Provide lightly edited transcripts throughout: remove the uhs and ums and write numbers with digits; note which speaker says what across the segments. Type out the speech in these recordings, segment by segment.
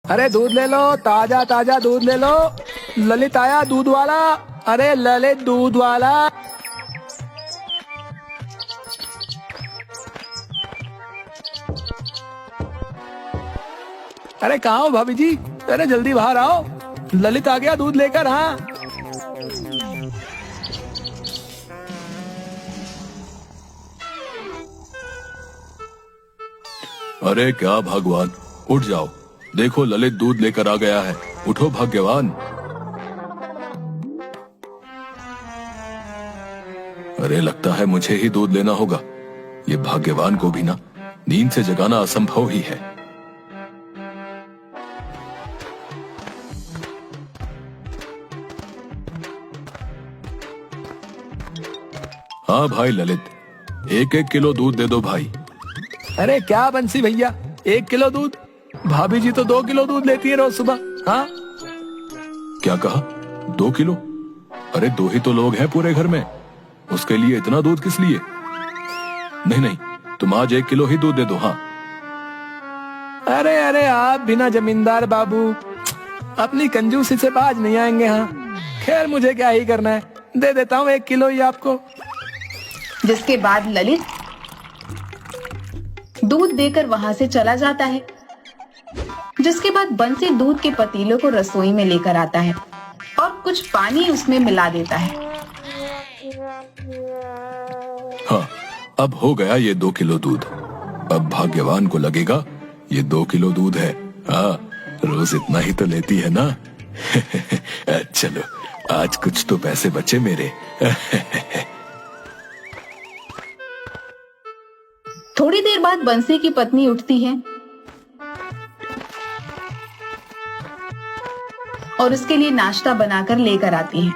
Speaker 1: अरे दूध ले लो, ताजा ताजा दूध ले लो। ललित आया दूध वाला। अरे ललित दूध वाला। अरे कहाँ हो भाभी जी? अरे जल्दी बाहर आओ, ललित आ गया दूध लेकर। हाँ
Speaker 2: अरे क्या भगवान, उठ जाओ, देखो ललित दूध लेकर आ गया है। उठो भाग्यवान। अरे लगता है मुझे ही दूध लेना होगा। ये भाग्यवान को भी ना नींद से जगाना असंभव ही है। हाँ भाई ललित, 1-1 किलो दूध दे दो भाई।
Speaker 1: अरे क्या बंसी भैया, 1 किलो दूध? भाभी जी तो 2 किलो दूध लेती है रोज सुबह। हाँ
Speaker 2: क्या कहा? 2 किलो? अरे 2 ही तो लोग हैं पूरे घर में, उसके लिए इतना दूध किस लिए? नहीं नहीं, तुम आज 1 किलो ही दूध दे दो। हाँ
Speaker 1: अरे अरे आप बिना जमींदार बाबू अपनी कंजूसी से बाज नहीं आएंगे। हाँ खैर मुझे क्या ही करना है, दे देता हूँ 1 किलो ही आपको।
Speaker 3: जिसके बाद ललित दूध देकर वहां से चला जाता है। जिसके बाद बंसी दूध के पतीलों को रसोई में लेकर आता है और कुछ पानी उसमें मिला देता है।
Speaker 2: हाँ, अब हो गया ये 2 किलो दूध। अब भाग्यवान को लगेगा ये 2 किलो दूध है। हाँ, रोज इतना ही तो लेती है ना। चलो आज कुछ तो पैसे बचे मेरे।
Speaker 3: थोड़ी देर बाद बंसी की पत्नी उठती है और उसके लिए नाश्ता बनाकर लेकर आती है।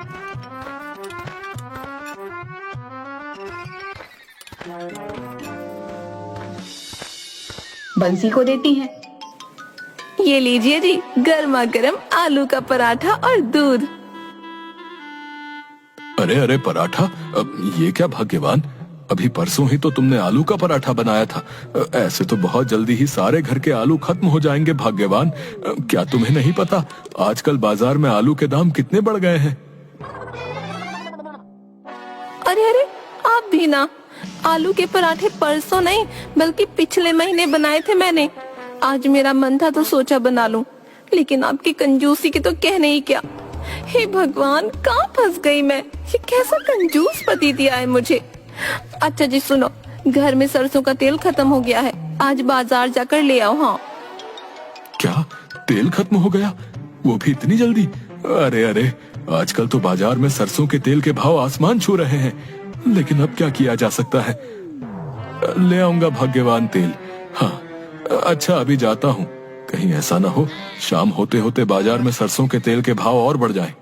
Speaker 3: बंसी को देती है।
Speaker 4: ये लीजिए जी, गर्मा गर्म आलू का पराठा और दूध।
Speaker 2: अरे अरे पराठा? अब ये क्या भाग्यवान, अभी परसों ही तो तुमने आलू का पराठा बनाया था। ऐसे तो बहुत जल्दी ही सारे घर के आलू खत्म हो जाएंगे भाग्यवान। क्या तुम्हें नहीं पता आजकल बाजार में आलू के दाम कितने बढ़ गए हैं?
Speaker 4: अरे अरे आप भी ना, आलू के पराठे परसों नहीं बल्कि पिछले महीने बनाए थे मैंने। आज मेरा मन था तो सोचा बना लूं, लेकिन आपकी कंजूसी की तो कहने ही क्या। हे भगवान, कहाँ फंस गई मैं। ये कैसा कंजूस पति दिया है मुझे। अच्छा जी सुनो, घर में सरसों का तेल खत्म हो गया है, आज बाजार जाकर ले आओ। हाँ
Speaker 2: क्या तेल खत्म हो गया? वो भी इतनी जल्दी? अरे अरे, आजकल तो बाजार में सरसों के तेल के भाव आसमान छू रहे हैं, लेकिन अब क्या किया जा सकता है। ले आऊंगा भाग्यवान तेल। हाँ अच्छा, अभी जाता हूँ, कहीं ऐसा ना हो शाम होते होते बाजार में सरसों के तेल के भाव और बढ़ जाएं।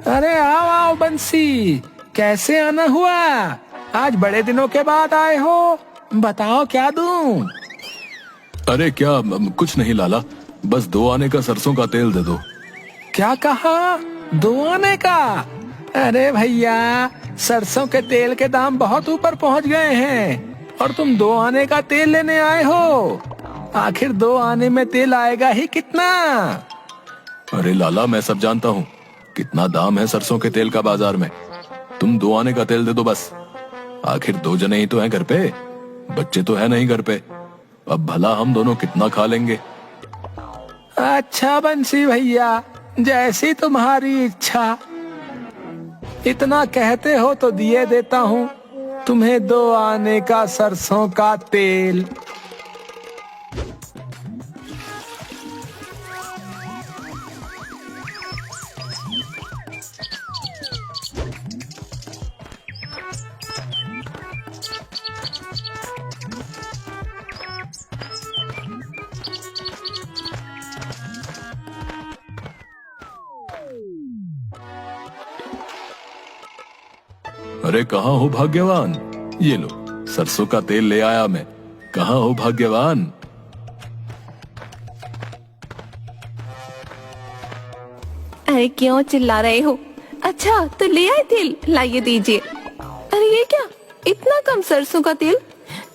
Speaker 1: अरे आओ आओ बंसी, कैसे आना हुआ? आज बड़े दिनों के बाद आए हो, बताओ क्या दूं?
Speaker 2: अरे क्या, कुछ नहीं लाला, बस 2 आने का सरसों का तेल दे दो।
Speaker 1: क्या कहा? 2 आने का? अरे भैया, सरसों के तेल के दाम बहुत ऊपर पहुंच गए हैं और तुम 2 आने का तेल लेने आए हो। आखिर 2 आने में तेल आएगा ही कितना?
Speaker 2: अरे लाला, मैं सब जानता हूँ कितना दाम है सरसों के तेल का बाजार में। तुम 2 आने का तेल दे दो बस। आखिर 2 जने ही तो हैं घर पे, बच्चे तो है नहीं घर पे। अब भला हम दोनों कितना खा लेंगे।
Speaker 1: अच्छा बंसी भैया, जैसी तुम्हारी इच्छा। इतना कहते हो तो दिए देता हूँ तुम्हें 2 आने का सरसों का तेल।
Speaker 2: अरे कहाँ हो भाग्यवान? ये लो सरसों का तेल ले आया मैं। कहाँ हो भाग्यवान?
Speaker 4: अरे क्यों चिल्ला रहे हो? अच्छा तो ले आए तेल, लाइए दीजिए। अरे ये क्या, इतना कम सरसों का तेल?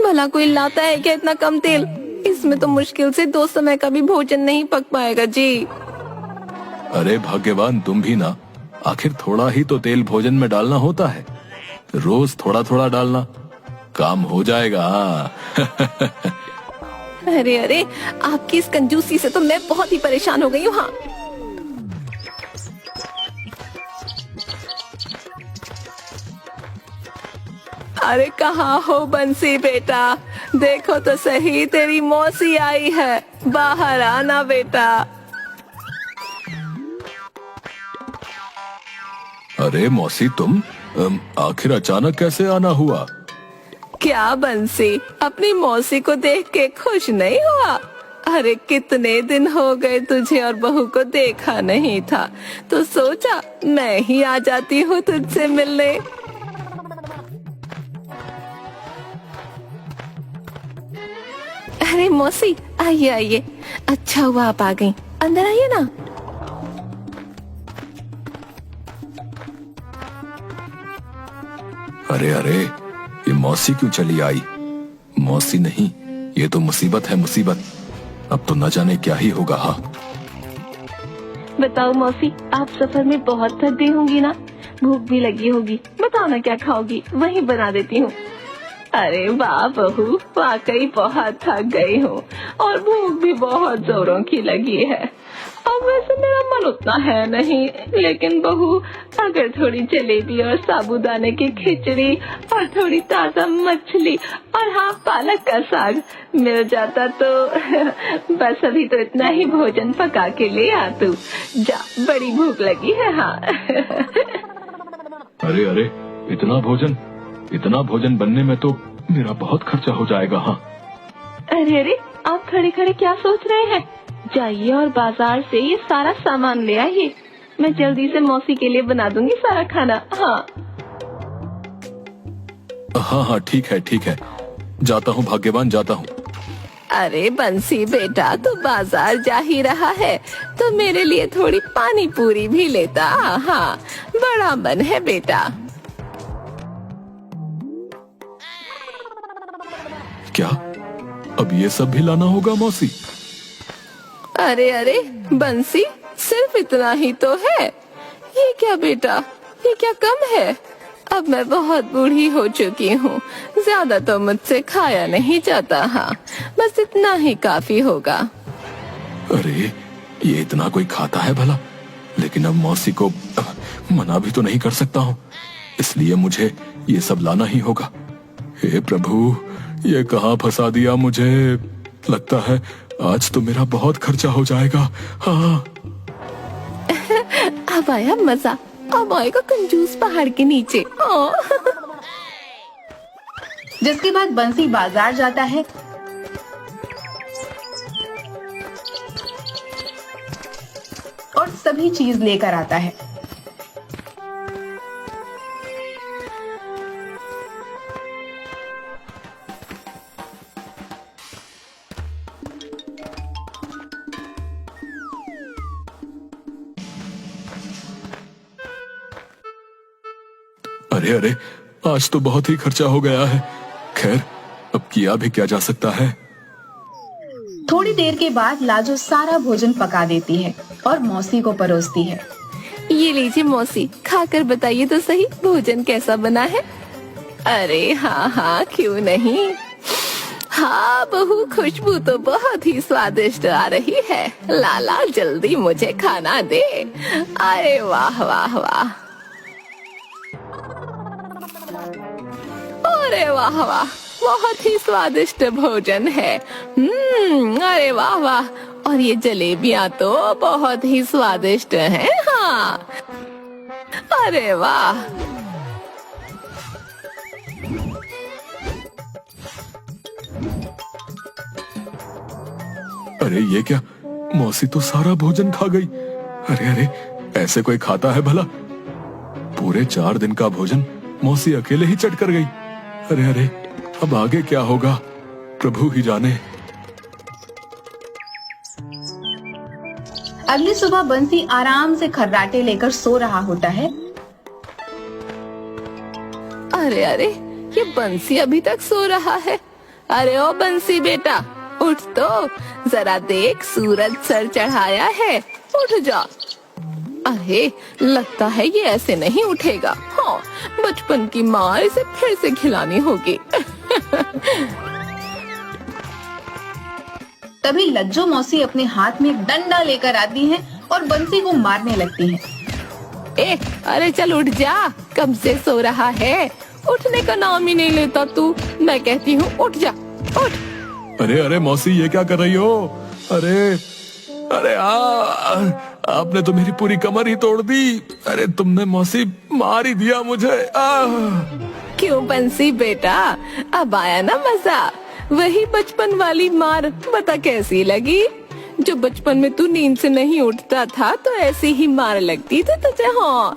Speaker 4: भला कोई लाता है क्या इतना कम तेल? इसमें तो मुश्किल से 2 समय का भी भोजन नहीं पक पाएगा जी।
Speaker 2: अरे भाग्यवान तुम भी ना, आखिर थोड़ा ही तो तेल भोजन में डालना होता है, रोज थोड़ा थोड़ा डालना, काम हो जाएगा।
Speaker 4: अरे अरे, आपकी इस कंजूसी से तो मैं बहुत ही परेशान हो गई हूँ। हाँ अरे कहाँ हो बंसी बेटा, देखो तो सही, तेरी मौसी आई है, बाहर आना बेटा।
Speaker 2: अरे मौसी तुम, आखिर अचानक कैसे आना हुआ?
Speaker 4: क्या बंसी, अपनी मौसी को देख के खुश नहीं हुआ? अरे कितने दिन हो गए तुझे और बहू को देखा नहीं था, तो सोचा मैं ही आ जाती हूँ तुझसे मिलने। अरे मौसी आइए आइए, अच्छा हुआ आप आ गई, अंदर आइए ना।
Speaker 2: अरे अरे, ये मौसी क्यों चली आई? मौसी नहीं, ये तो मुसीबत है मुसीबत। अब तो न जाने क्या ही होगा। हाँ
Speaker 4: बताओ मौसी, आप सफर में बहुत थक गई होंगी ना, भूख भी लगी होगी, बताओ ना क्या खाओगी, वही बना देती हूँ। अरे वाह बहू, वाकई बहुत थक गई हूँ और भूख भी बहुत जोरों की लगी है। अब वैसे मेरा मन उतना है नहीं, लेकिन बहू अगर थोड़ी जलेबी और साबूदाने की खिचड़ी और थोड़ी ताजा मछली और हाँ पालक का साग मिल जाता तो बस अभी तो इतना ही भोजन पका के ले आ तू, जा बड़ी भूख लगी है। हाँ
Speaker 2: अरे अरे, इतना भोजन बनने में तो मेरा बहुत खर्चा हो जाएगा। हाँ
Speaker 4: अरे अरे, आप खड़े खड़े क्या सोच रहे हैं, जाइए और बाजार से ये सारा सामान ले आइए, मैं जल्दी से मौसी के लिए बना दूंगी सारा खाना। हाँ
Speaker 2: हाँ हाँ ठीक है, जाता हूँ भाग्यवान, जाता हूँ।
Speaker 4: अरे बंसी बेटा, तो बाजार जा ही रहा है तो मेरे लिए थोड़ी पानी पूरी भी लेता। हाँ बड़ा मन है बेटा।
Speaker 2: क्या अब ये सब भी लाना होगा मौसी?
Speaker 4: अरे अरे बंसी, सिर्फ इतना ही तो है, ये क्या बेटा, ये क्या कम है? अब मैं बहुत बूढ़ी हो चुकी हूँ, ज्यादा तो मुझसे खाया नहीं जाता। हाँ बस इतना ही काफी होगा।
Speaker 2: अरे ये इतना कोई खाता है भला? लेकिन अब मौसी को मना भी तो नहीं कर सकता हूँ, इसलिए मुझे ये सब लाना ही होगा। हे प्रभु, ये कहाँ फंसा दिया मुझे, लगता है आज तो मेरा बहुत खर्चा हो जाएगा। हाँ
Speaker 4: अब आया मजा, अब आएगा कंजूस पहाड़ के नीचे।
Speaker 3: जिसके बाद बंसी बाजार जाता है और सभी चीज लेकर आता है।
Speaker 2: अरे अरे, आज तो बहुत ही खर्चा हो गया है। खैर अब किया भी क्या जा सकता है।
Speaker 3: थोड़ी देर के बाद लाजो सारा भोजन पका देती है और मौसी को परोसती है।
Speaker 4: ये लीजिए मौसी, खाकर बताइए तो सही भोजन कैसा बना है। अरे हाँ हाँ क्यों नहीं, हाँ बहू, खुशबू तो बहुत ही स्वादिष्ट आ रही है, लाला जल्दी मुझे खाना दे। अरे वाह वाह वाह, अरे वाह वाह, बहुत ही स्वादिष्ट भोजन है। अरे वाह वाह, और ये जलेबियाँ तो बहुत ही स्वादिष्ट हैं। हाँ अरे वाह,
Speaker 2: अरे ये क्या, मौसी तो सारा भोजन खा गई। अरे अरे, ऐसे कोई खाता है भला? पूरे 4 दिन का भोजन मौसी अकेले ही चट कर गई। अरे अरे, अब आगे क्या होगा प्रभु ही जाने।
Speaker 3: अगली सुबह बंसी आराम से खर्राटे लेकर सो रहा होता है
Speaker 4: अरे अरे, ये बंसी अभी तक सो रहा है। अरे ओ बंसी बेटा, उठ तो, जरा देख सूरज सर चढ़ाया है, उठ जा। अरे लगता है ये ऐसे नहीं उठेगा। हाँ, बचपन की माँ इसे फिर से खिलानी होगी।
Speaker 3: तभी लज्जो मौसी अपने हाथ में एक डंडा लेकर आती हैं और बंसी को मारने लगती हैं।
Speaker 4: अरे चल उठ जा, कब से सो रहा है, उठने का नाम ही नहीं लेता तू। मैं कहती हूँ उठ जा, उठ।
Speaker 2: अरे अरे मौसी, ये क्या कर रही हो? अरे अरे आपने तो मेरी पूरी कमर ही तोड़ दी। अरे तुमने मौसी मार ही दिया मुझे।
Speaker 4: क्यों बंसी बेटा, अब आया ना मजा? वही बचपन वाली मार बता कैसी लगी? जो बचपन में तू नींद से नहीं उठता था तो ऐसी ही मार लगती थी तुझे। हाँ।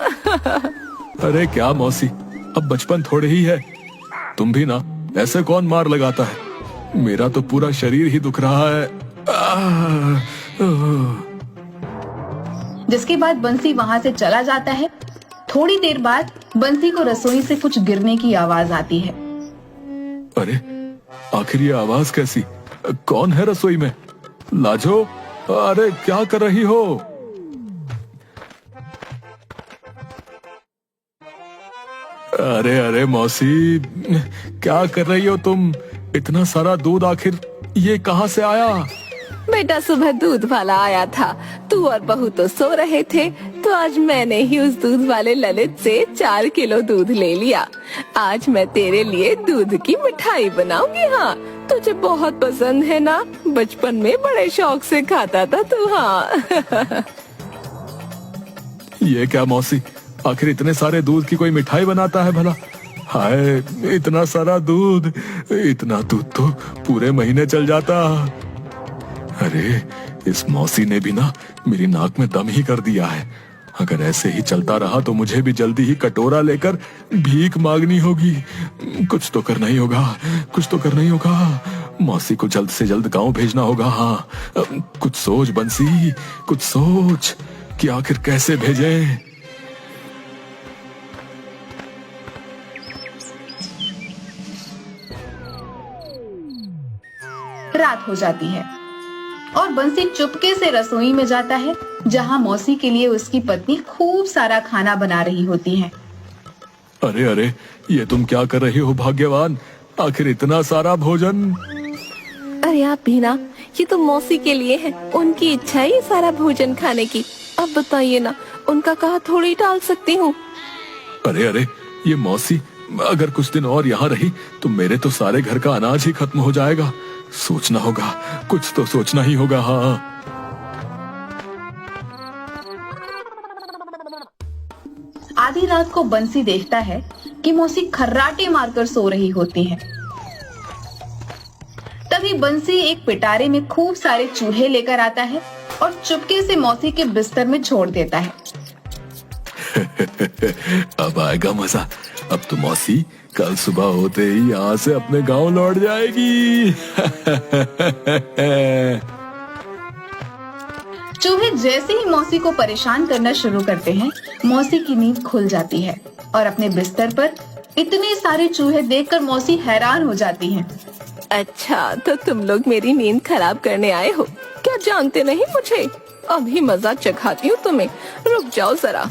Speaker 2: अरे क्या मौसी, अब बचपन थोड़े ही है। तुम भी ना, ऐसे कौन मार लगाता है? मेरा तो पूरा शरीर ही दुख रहा है।
Speaker 3: जिसके बाद बंसी वहाँ से चला जाता है। थोड़ी देर बाद बंसी को रसोई से कुछ गिरने की आवाज आती है।
Speaker 2: अरे आखिर ये आवाज कैसी? कौन है रसोई में? लाजो, अरे क्या कर रही हो? अरे अरे मौसी, क्या कर रही हो तुम? इतना सारा दूध आखिर ये कहाँ से आया?
Speaker 4: बेटा सुबह दूध वाला आया था, तू और बहू तो सो रहे थे, तो आज मैंने ही उस दूध वाले ललित से 4 किलो दूध ले लिया। आज मैं तेरे लिए दूध की मिठाई बनाऊंगी। हाँ, तुझे बहुत पसंद है ना, बचपन में बड़े शौक से खाता था तू। हाँ।
Speaker 2: ये क्या मौसी, आखिर इतने सारे दूध की कोई मिठाई बनाता है भला? हाय, इतना सारा दूध, इतना दूध तो पूरे महीने चल जाता। अरे इस मौसी ने भी ना मेरी नाक में दम ही कर दिया है। अगर ऐसे ही चलता रहा तो मुझे भी जल्दी ही कटोरा लेकर भीख मांगनी होगी। कुछ तो करना ही होगा, कुछ तो करना ही होगा। मौसी को जल्द से जल्द गांव भेजना होगा। हाँ, कुछ सोच बंसी, कुछ सोच कि आखिर कैसे भेजें।
Speaker 3: रात हो जाती है और बंसी चुपके से रसोई में जाता है, जहां मौसी के लिए उसकी पत्नी खूब सारा खाना बना रही होती है।
Speaker 2: अरे अरे, ये तुम क्या कर रही हो भाग्यवान? आखिर इतना सारा भोजन?
Speaker 4: अरे आप भी ना, ये तो मौसी के लिए है, उनकी इच्छा है ये सारा भोजन खाने की। अब बताइए ना, उनका कहा थोड़ी टाल सकती हूँ।
Speaker 2: अरे अरे, ये मौसी अगर कुछ दिन और यहाँ रही तो मेरे तो सारे घर का अनाज ही खत्म हो जाएगा। सोचना होगा, कुछ तो सोचना ही होगा। हाँ,
Speaker 3: आधी रात को बंसी देखता है कि मौसी खर्राटे मारकर सो रही होती है। तभी बंसी एक पिटारे में खूब सारे चूहे लेकर आता है और चुपके से मौसी के बिस्तर में छोड़ देता है।
Speaker 2: अब आएगा मजा। अब तो मौसी कल सुबह होते ही यहाँ से अपने गांव लौट जाएगी।
Speaker 3: चूहे जैसे ही मौसी को परेशान करना शुरू करते हैं, मौसी की नींद खुल जाती है और अपने बिस्तर पर इतने सारे चूहे देखकर मौसी हैरान हो जाती हैं।
Speaker 4: अच्छा, तो तुम लोग मेरी नींद खराब करने आए हो क्या? जानते नहीं मुझे? अभी मजा चखाती हूँ तुम्हें, रुक जाओ जरा।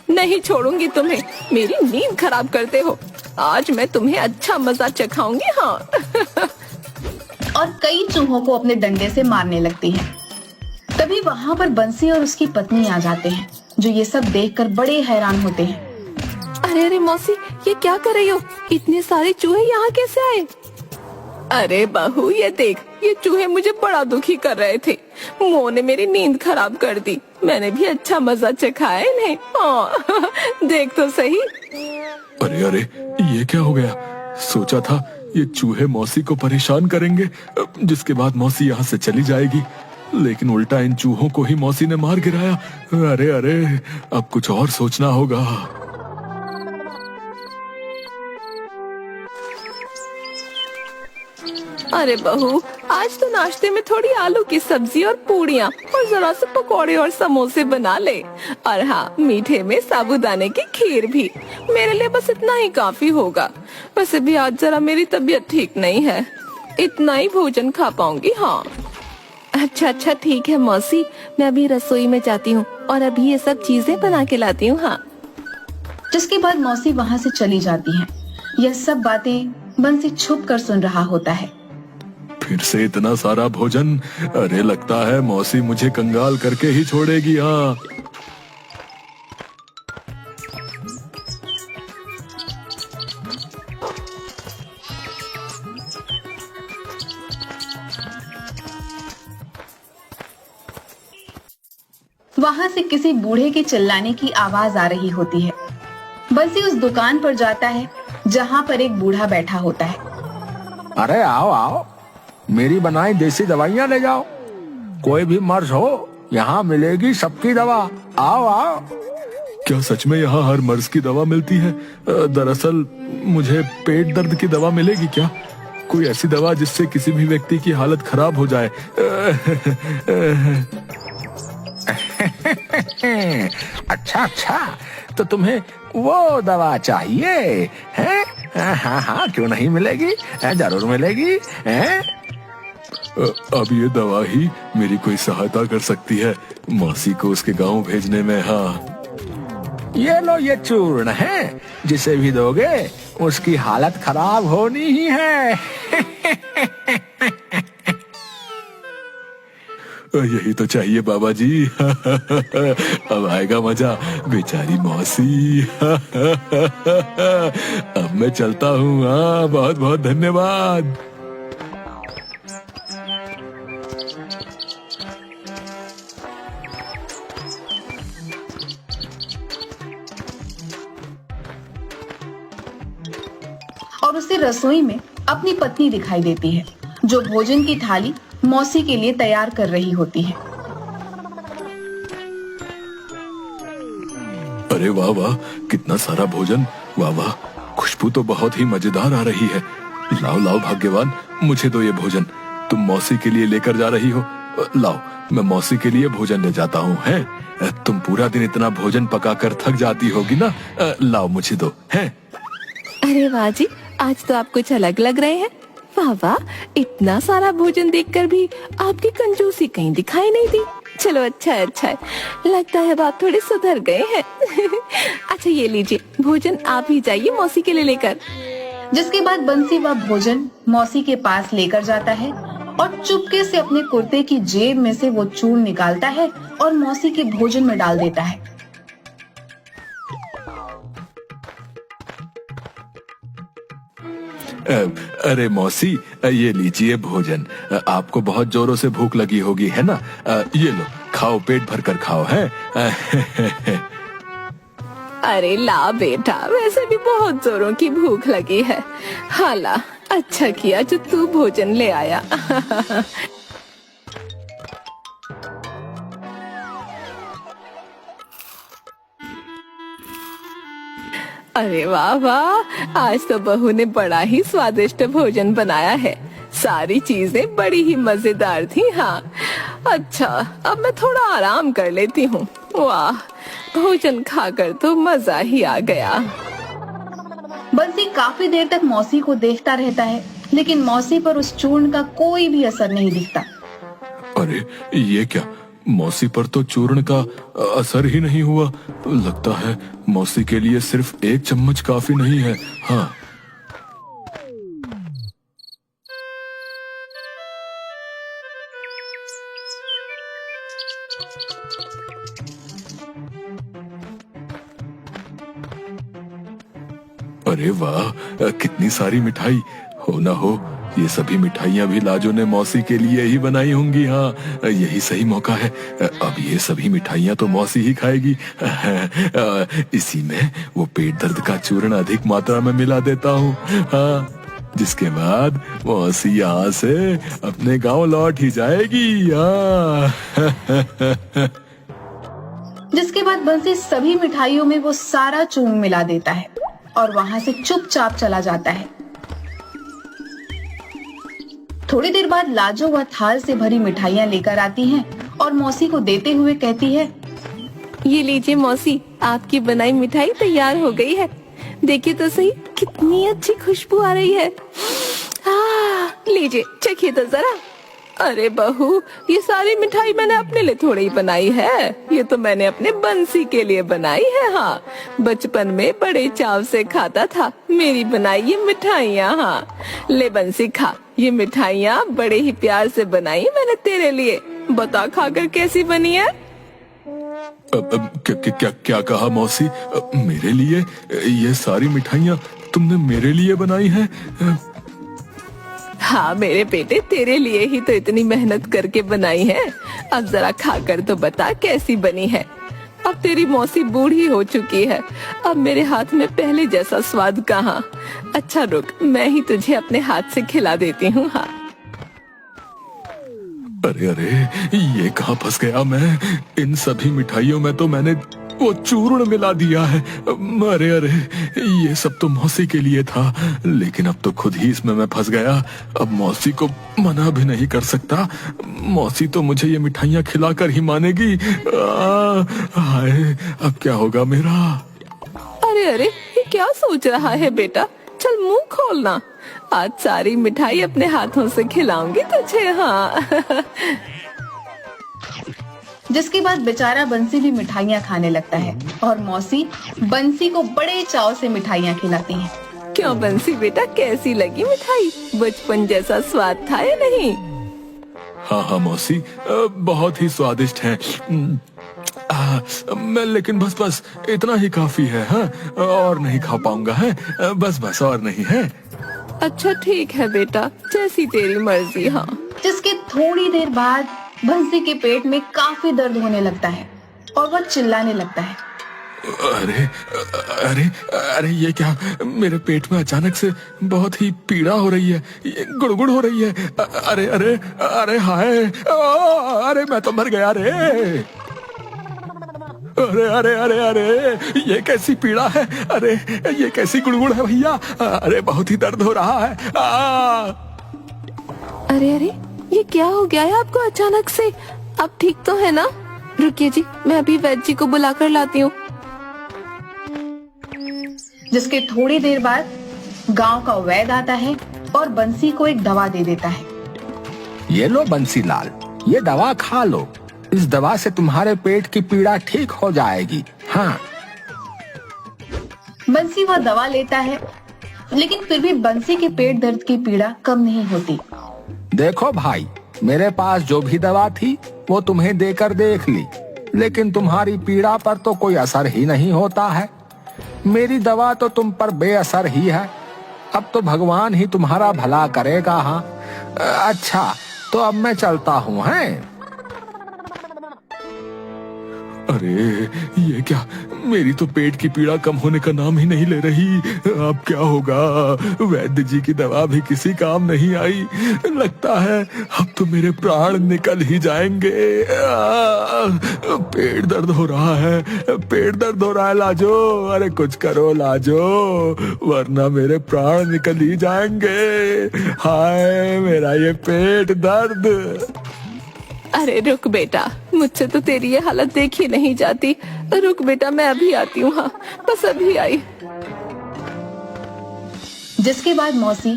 Speaker 4: नहीं छोड़ूंगी तुम्हें, मेरी नींद खराब करते हो। आज मैं तुम्हें अच्छा मजा चखाऊंगी। हाँ।
Speaker 3: और कई चूहों को अपने डंडे से मारने लगती है। तभी वहाँ पर बंसी और उसकी पत्नी आ जाते हैं, जो ये सब देखकर बड़े हैरान होते हैं।
Speaker 4: अरे अरे मौसी, ये क्या कर रही हो? इतने सारे चूहे यहाँ कैसे आए? अरे बहू, ये देख, ये चूहे मुझे बड़ा दुखी कर रहे थे। मोह ने मेरी नींद खराब कर दी। मैंने भी अच्छा मजा चखाया इन्हें। हाँ, देख तो सही।
Speaker 2: अरे अरे, ये क्या हो गया? सोचा था ये चूहे मौसी को परेशान करेंगे, जिसके बाद मौसी यहाँ से चली जाएगी, लेकिन उल्टा इन चूहों को ही मौसी ने मार गिराया। अरे अरे, अब कुछ और सोचना होगा।
Speaker 4: अरे बहू, आज तो नाश्ते में थोड़ी आलू की सब्जी और पूड़ियाँ और जरा से पकौड़े और समोसे बना ले। और हाँ, मीठे में साबूदाने की खीर भी। मेरे लिए बस इतना ही काफी होगा। वैसे भी आज जरा मेरी तबीयत ठीक नहीं है, इतना ही भोजन खा पाऊंगी। हाँ अच्छा ठीक है मौसी, मैं अभी रसोई में जाती हूँ और अभी ये सब चीजें बना के लाती हूँ। हाँ।
Speaker 3: जिसके बाद मौसी वहाँ से चली जाती हैं। यह सब बातें बंसी छुप कर सुन रहा होता है।
Speaker 2: फिर से इतना सारा भोजन, अरे लगता है मौसी मुझे कंगाल करके ही छोड़ेगी। हाँ,
Speaker 3: वहाँ से किसी बूढ़े के चिल्लाने की आवाज आ रही होती है। बंसी उस दुकान पर जाता है जहाँ पर एक बूढ़ा बैठा होता है।
Speaker 1: अरे आओ आओ, मेरी बनाई देसी दवाइयाँ ले जाओ। कोई भी मर्ज हो, यहाँ मिलेगी सबकी दवा। आओ आओ।
Speaker 2: क्या सच में यहाँ हर मर्ज की दवा मिलती है? दरअसल मुझे पेट दर्द की दवा मिलेगी क्या? कोई ऐसी दवा जिससे किसी भी व्यक्ति की हालत खराब हो जाए।
Speaker 1: अच्छा, तो तुम्हें वो दवा चाहिए है? हाँ, क्यों नहीं मिलेगी, जरूर मिलेगी।
Speaker 2: अब ये दवा ही मेरी कोई सहायता कर सकती है मौसी को उसके गांव भेजने में। हाँ,
Speaker 1: ये लो, ये चूर्ण है, जिसे भी दोगे उसकी हालत खराब होनी ही है।
Speaker 2: यही तो चाहिए बाबा जी। अब आएगा मजा, बेचारी मौसी। अब मैं चलता हूँ। हाँ, बहुत बहुत धन्यवाद।
Speaker 3: और उसे रसोई में अपनी पत्नी दिखाई देती है, जो भोजन की थाली मौसी के लिए तैयार कर रही होती है।
Speaker 2: अरे वाह वाह, कितना सारा भोजन। वाह वाह, खुशबू तो बहुत ही मजेदार आ रही है। लाओ लाओ भाग्यवान, मुझे दो ये भोजन। तुम मौसी के लिए लेकर जा रही हो? लाओ, मैं मौसी के लिए भोजन ले जाता हूँ। हैं, तुम पूरा दिन इतना भोजन पकाकर थक जाती होगी ना। लाओ, मुझे दो। हैं।
Speaker 4: अरे वाह जी, आज तो आप कुछ अलग लग रहे हैं। वाह वाह, इतना सारा भोजन देखकर भी आपकी कंजूसी कहीं दिखाई नहीं दी। चलो अच्छा है, लगता है आप थोड़े सुधर गए हैं। अच्छा ये लीजिए भोजन, आप ही जाइए मौसी के लिए लेकर।
Speaker 3: जिसके बाद बंसी वह भोजन मौसी के पास लेकर जाता है और चुपके से अपने कुर्ते की जेब में से वो चूर्ण निकालता है और मौसी के भोजन में डाल देता है।
Speaker 2: अरे मौसी, ये लीजिए भोजन। आपको बहुत जोरों से भूख लगी होगी, है ना? ये लो, खाओ, पेट भर कर खाओ। है।
Speaker 4: अरे ला बेटा, वैसे भी बहुत जोरों की भूख लगी है। हाला, अच्छा किया जो तू भोजन ले आया। अरे वाह वाह, आज तो बहू ने बड़ा ही स्वादिष्ट भोजन बनाया है। सारी चीजें बड़ी ही मजेदार थी। हाँ, अच्छा अब मैं थोड़ा आराम कर लेती हूँ। वाह, भोजन खाकर तो मजा ही आ गया।
Speaker 3: बंसी काफी देर तक मौसी को देखता रहता है, लेकिन मौसी पर उस चूर्ण का कोई भी असर नहीं दिखता।
Speaker 2: अरे ये क्या, मौसी पर तो चूर्ण का असर ही नहीं हुआ। लगता है मौसी के लिए सिर्फ एक चम्मच काफी नहीं है। हाँ, अरे वाह, कितनी सारी मिठाई। हो ना हो ये सभी मिठाइयाँ भी लाजो ने मौसी के लिए ही बनाई होंगी। हाँ, यही सही मौका है। अब ये सभी मिठाइयाँ तो मौसी ही खाएगी। इसी में वो पेट दर्द का चूर्ण अधिक मात्रा में मिला देता हूँ। हाँ, जिसके बाद मौसी यहाँ से अपने गांव लौट ही जाएगी।
Speaker 3: जिसके बाद बंसी सभी मिठाइयों में वो सारा चूर्ण मिला देता है और वहाँ से चुपचाप चला जाता है। थोड़ी देर बाद लाजो वह थाल से भरी मिठाइयाँ लेकर आती है और मौसी को देते हुए कहती है,
Speaker 4: ये लीजिए मौसी, आपकी बनाई मिठाई तैयार हो गई है। देखिए तो सही कितनी अच्छी खुशबू आ रही है। लीजिए चखिए तो जरा। अरे बहू, ये सारी मिठाई मैंने अपने लिए थोड़ी ही बनाई है, ये तो मैंने अपने बंसी के लिए बनाई है। हाँ, बचपन में बड़े चाव से खाता था मेरी बनाई ये मिठाइयाँ। हाँ, ले बंसी खा, ये मिठाइयाँ बड़े ही प्यार से बनाई मैंने तेरे लिए। बता खाकर कैसी बनी है?
Speaker 2: क्या कहा मौसी? मेरे लिए? ये सारी मिठाइयाँ तुमने मेरे लिए बनाई हैं?
Speaker 4: हाँ मेरे बेटे, तेरे लिए ही तो इतनी मेहनत करके बनाई है। अब जरा खाकर तो बता कैसी बनी है। अब तेरी मौसी बूढ़ी हो चुकी है, अब मेरे हाथ में पहले जैसा स्वाद कहाँ। अच्छा रुक, मैं ही तुझे अपने हाथ से खिला देती हूँ। हाँ।
Speaker 2: अरे अरे, ये कहाँ फंस गया मैं? इन सभी मिठाइयों में तो मैंने वो चूर्ण मिला दिया है। अरे अरे, ये सब तो मौसी के लिए था, लेकिन अब तो खुद ही इसमें मैं फंस गया। अब मौसी को मना भी नहीं कर सकता। मौसी तो मुझे ये मिठाइयाँ खिलाकर ही मानेगी। हाय, अब क्या होगा मेरा?
Speaker 4: अरे अरे, ये क्या सोच रहा है बेटा? चल मुंह खोलना, आज सारी मिठाई अपने हाथों से खिलाऊंगी तुझे। हाँ।
Speaker 3: जिसके बाद बेचारा बंसी भी मिठाइयाँ खाने लगता है और मौसी बंसी को बड़े चाव से मिठाइयाँ खिलाती है।
Speaker 4: क्यों बंसी बेटा, कैसी लगी मिठाई? बचपन जैसा स्वाद था या नहीं?
Speaker 2: हाँ हाँ मौसी, बहुत ही स्वादिष्ट है। मैं लेकिन बस इतना ही काफी है। हाँ, और नहीं खा पाऊंगा है। बस और नहीं है।
Speaker 4: अच्छा ठीक है बेटा, जैसी तेरी मर्जी। हाँ।
Speaker 3: जिसके थोड़ी देर बाद बंसी के पेट में काफी दर्द होने लगता है और वह चिल्लाने लगता है।
Speaker 2: अरे अरे अरे, ये क्या? मेरे पेट में अचानक से बहुत ही पीड़ा हो रही है, गुड़गुड़ हो रही है। अरे अरे अरे, हाय, अरे मैं तो मर गया रे। अरे अरे अरे अरे, ये कैसी पीड़ा है? अरे ये कैसी गुड़गुड़ है भैया? अरे बहुत ही दर्द हो रहा है।
Speaker 4: अरे अरे, ये क्या हो गया है आपको अचानक से? आप ठीक तो है ना? रुकिए जी, मैं अभी वैद्य जी को बुलाकर लाती हूँ।
Speaker 3: जिसके थोड़ी देर बाद गांव का वैद्य आता है और बंसी को एक दवा दे देता है।
Speaker 1: ये लो बंसीलाल, ये दवा खा लो। इस दवा से तुम्हारे पेट की पीड़ा ठीक हो जाएगी। हाँ।
Speaker 3: बंसी वह दवा लेता है, लेकिन फिर भी बंसी के पेट दर्द की पीड़ा कम नहीं होती।
Speaker 1: देखो भाई, मेरे पास जो भी दवा थी वो तुम्हें देकर देख ली, लेकिन तुम्हारी पीड़ा पर तो कोई असर ही नहीं होता है। मेरी दवा तो तुम पर बेअसर ही है। अब तो भगवान ही तुम्हारा भला करेगा। हाँ, अच्छा तो अब मैं चलता हूँ। हैं?
Speaker 2: अरे ये क्या? मेरी तो पेट की पीड़ा कम होने का नाम ही नहीं ले रही। अब क्या होगा? वैद्य जी की दवा भी किसी काम नहीं आई। लगता है अब तो मेरे प्राण निकल ही जाएंगे। पेट दर्द हो रहा है, पेट दर्द हो रहा है लाजो। अरे कुछ करो लाजो, वरना मेरे प्राण निकल ही जाएंगे। हाय मेरा ये पेट दर्द।
Speaker 4: अरे रुक बेटा, मुझसे तो तेरी ये हालत देखी नहीं जाती। रुक बेटा, मैं अभी आती हूँ। हाँ, बस अभी आई।
Speaker 3: जिसके बाद मौसी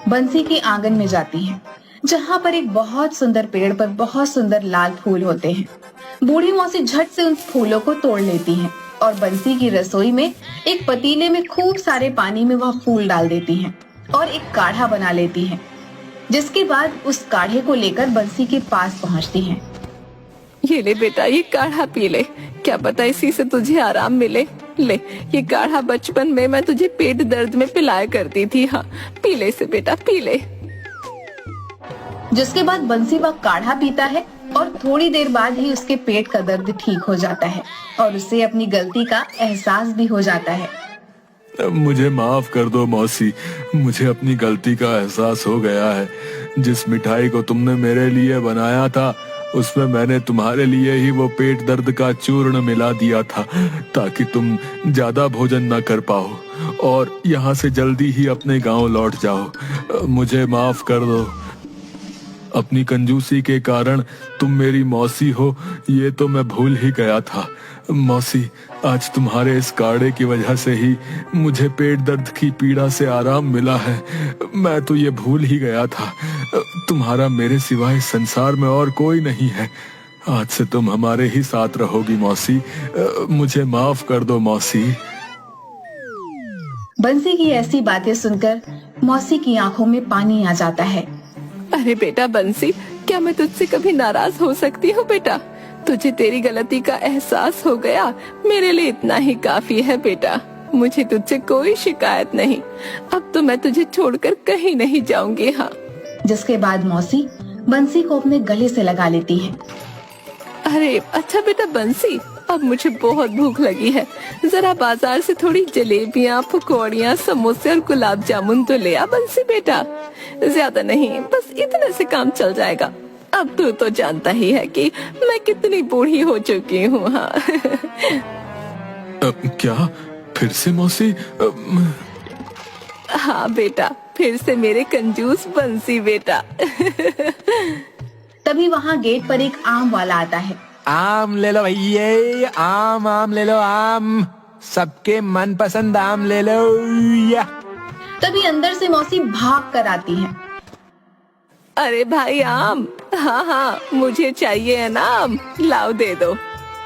Speaker 3: बंसी के आंगन में जाती है, जहाँ पर एक बहुत सुंदर पेड़ पर बहुत सुंदर लाल फूल होते हैं। बूढ़ी मौसी झट से उन फूलों को तोड़ लेती है और बंसी की रसोई में एक पतीले में खूब सारे पानी में वह फूल डाल देती है और एक काढ़ा बना लेती है। जिसके बाद उस काढ़े को लेकर बंसी के पास पहुंचती है।
Speaker 4: ये ले बेटा, ये काढ़ा पी ले, क्या पता इसी से तुझे आराम मिले। ले, ये काढ़ा बचपन में मैं तुझे पेट दर्द में पिलाया करती थी। हाँ, पी ले इसे बेटा, पी ले।
Speaker 3: जिसके बाद बंसी वह काढ़ा पीता है और थोड़ी देर बाद ही उसके पेट का दर्द ठीक हो जाता है और उसे अपनी गलती का एहसास भी हो जाता है।
Speaker 2: मुझे माफ कर दो मौसी, मुझे अपनी गलती का एहसास हो गया है। जिस मिठाई को तुमने मेरे लिए बनाया था, उसमें मैंने तुम्हारे लिए ही वो पेट दर्द का चूर्ण मिला दिया था, ताकि तुम ज्यादा भोजन न कर पाओ और यहाँ से जल्दी ही अपने गांव लौट जाओ। मुझे माफ कर दो। अपनी कंजूसी के कारण तुम मेरी मौसी हो, ये तो मैं भूल ही गया था। मौसी, आज तुम्हारे इस काढ़े की वजह से ही मुझे पेट दर्द की पीड़ा से आराम मिला है। मैं तो ये भूल ही गया था। तुम्हारा मेरे सिवाय संसार में और कोई नहीं है। आज से तुम हमारे ही साथ रहोगी मौसी। मुझे माफ कर दो मौसी।
Speaker 3: बंसी की ऐसी बातें सुनकर मौसी की आंखों में पानी आ जाता है।
Speaker 4: अरे बेटा बंसी, क्या मैं तुझसे कभी नाराज हो सकती हूँ बेटा? तुझे तेरी गलती का एहसास हो गया, मेरे लिए इतना ही काफी है बेटा। मुझे तुझसे कोई शिकायत नहीं। अब तो मैं तुझे छोड़कर कहीं नहीं जाऊंगी। हाँ।
Speaker 3: जिसके बाद मौसी बंसी को अपने गले से लगा लेती है।
Speaker 4: अरे अच्छा बेटा बंसी, अब मुझे बहुत भूख लगी है। जरा बाजार से थोड़ी जलेबियाँ, पकौड़ियाँ, समोसे और गुलाब जामुन तो ले आ बंसी बेटा। ज्यादा नहीं, बस इतने से काम चल जाएगा। अब तू तो जानता ही है कि मैं कितनी बूढ़ी हो चुकी हूँ। हाँ।
Speaker 2: क्या फिर से मौसी?
Speaker 4: हाँ बेटा, फिर से मेरे कंजूस बंसी बेटा।
Speaker 3: तभी वहाँ गेट पर एक आम वाला आता है।
Speaker 1: आम ले लो भैया, आम ले लो, आम सबके मनपसंद आम ले लो या।
Speaker 3: तभी अंदर से मौसी भाग कर आती है।
Speaker 4: अरे भाई आम, हाँ हाँ मुझे चाहिए है ना आम, लाओ दे दो।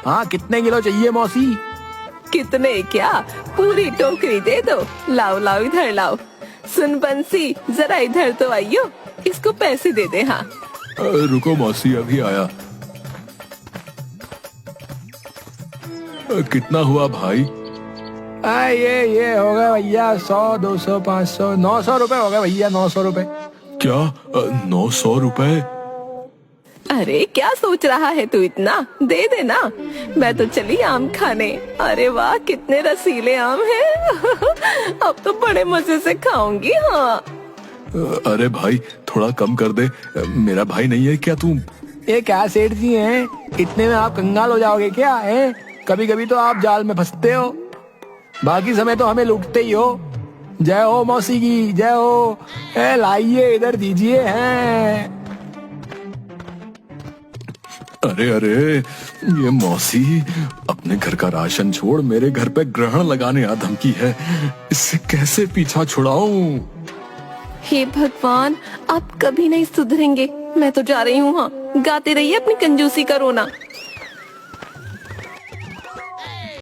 Speaker 1: हाँ, कितने किलो चाहिए मौसी?
Speaker 4: कितने क्या, पूरी टोकरी दे दो। लाओ लाओ इधर लाओ। सुन बंसी, जरा इधर तो आइयो, इसको पैसे दे दे। हाँ।
Speaker 2: रुको मौसी, अभी आया। कितना हुआ भाई?
Speaker 1: ये हो गया भैया 100, 200, 500, 900 रुपए हो गए भैया, 900 रुपए।
Speaker 2: क्या 900 रुपए?
Speaker 4: अरे क्या सोच रहा है तू, इतना दे देना। मैं तो चली आम खाने। अरे वाह, कितने रसीले आम हैं। अब तो बड़े मजे से खाऊंगी। हाँ।
Speaker 2: अरे भाई थोड़ा कम कर दे, मेरा भाई नहीं है क्या तू?
Speaker 1: ये क्या सेठ जी हैं, इतने में आप कंगाल हो जाओगे क्या? है कभी कभी तो आप जाल में फंसते हो, बाकी समय तो हमें लूटते ही हो। जय हो मौसी की, जय हो। लाइए इधर दीजिए। हैं
Speaker 2: अरे अरे, ये मौसी अपने घर का राशन छोड़ मेरे घर पे ग्रहण लगाने आ धमकी है। इससे कैसे पीछा छुड़ाऊं?
Speaker 4: हे भगवान, आप कभी नहीं सुधरेंगे। मैं तो जा रही हूँ। हाँ, गाते रहिए अपनी कंजूसी का रोना।